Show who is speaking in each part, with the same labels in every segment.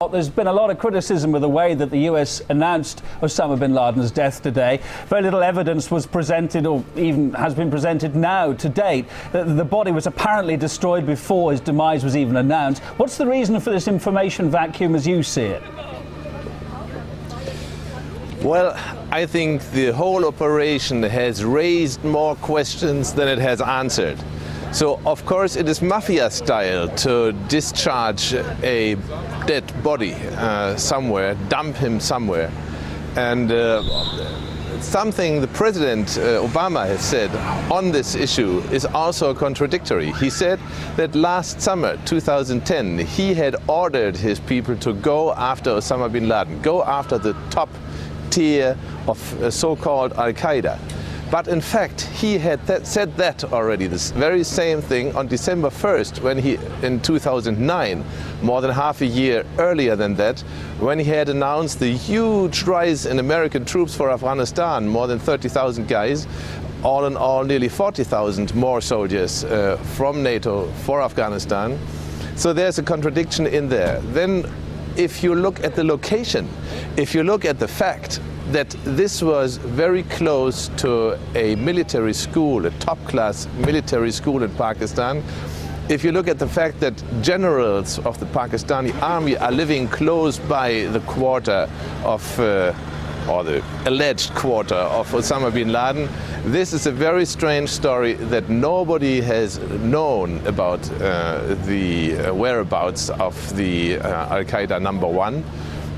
Speaker 1: There's been a lot of criticism of the way that the US announced Osama bin Laden's death today. Very little evidence was presented, or even has been presented now to date. The body was apparently destroyed before his demise was even announced. What's the reason for this information vacuum as you see it?
Speaker 2: Well, I think the whole operation has raised more questions than it has answered. So, of course, it is mafia style to discharge a dead body somewhere, dump him somewhere. And something the President Obama has said on this issue is also contradictory. He said that last summer, 2010, he had ordered his people to go after Osama bin Laden, go after the top tier of so-called Al-Qaeda. But in fact, he had said that already, this very same thing on December 1st, when he, in 2009, more than half a year earlier than that, when he had announced the huge rise in American troops for Afghanistan, more than 30,000 guys, all in all nearly 40,000 more soldiers from NATO for Afghanistan. So there's a contradiction in there. Then if you look at the location, if you look at the fact that this was very close to a military school, a top-class military school in Pakistan. If you look at the fact that generals of the Pakistani army are living close by the quarter of, or the alleged quarter of Osama bin Laden, this is a very strange story that nobody has known about the whereabouts of the Al-Qaeda number one.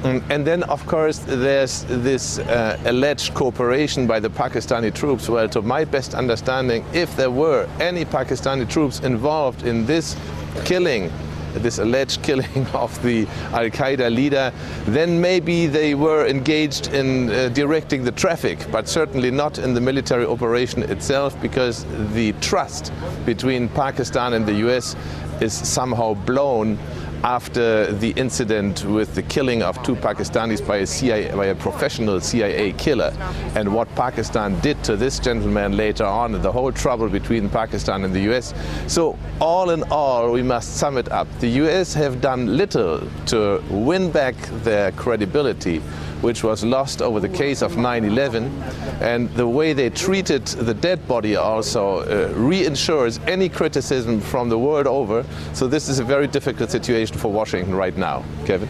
Speaker 2: And then, of course, there's this alleged cooperation by the Pakistani troops. Well, to my best understanding, if there were any Pakistani troops involved in this killing, this alleged killing of the Al-Qaeda leader, then maybe they were engaged in directing the traffic, but certainly not in the military operation itself, because the trust between Pakistan and the US is somehow blown after the incident with the killing of two Pakistanis by a professional CIA killer, and what Pakistan did to this gentleman later on, and the whole trouble between Pakistan and the US. So all in all, we must sum it up. The US have done little to win back their credibility, which was lost over the case of 9/11, and the way they treated the dead body also reinsures any criticism from the world over. So this is a very difficult situation for Washington right now. Kevin?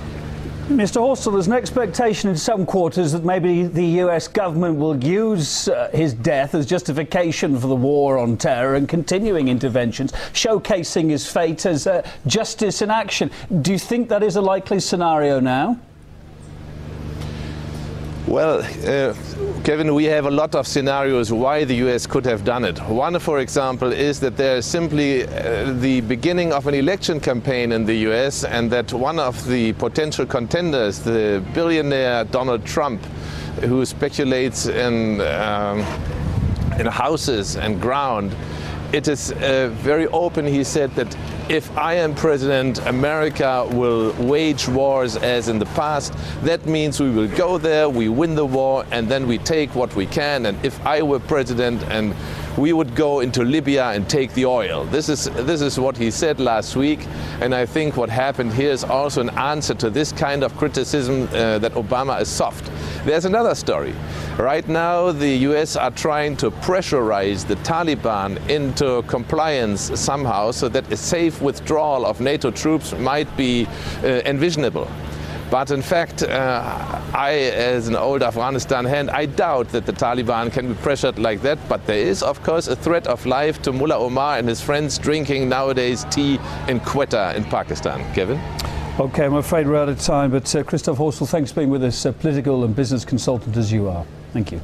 Speaker 1: Mr. Horsell, there's an expectation in some quarters that maybe the US government will use his death as justification for the war on terror and continuing interventions, showcasing his fate as justice in action. Do you think that is a likely scenario now?
Speaker 2: Well, Kevin, we have a lot of scenarios why the US could have done it. One, for example, is that there is simply the beginning of an election campaign in the US, and that one of the potential contenders, the billionaire Donald Trump, who speculates in houses and ground, it is very open. He said that if I am president, America will wage wars as in the past. That means we will go there, we win the war, and then we take what we can. And if I were president, and we would go into Libya and take the oil. This is what he said last week, and I think what happened here is also an answer to this kind of criticism that Obama is soft. There's another story. Right now, the US are trying to pressurize the Taliban into compliance somehow, so that a safe withdrawal of NATO troops might be envisionable. But in fact, I, as an old Afghanistan hand, I doubt that the Taliban can be pressured like that. But there is, of course, a threat of life to Mullah Omar and his friends drinking nowadays tea in Quetta in Pakistan. Kevin?
Speaker 1: OK, I'm afraid we're out of time. But Christoph Horsell, thanks for being with us, political and business consultant as you are. Thank you.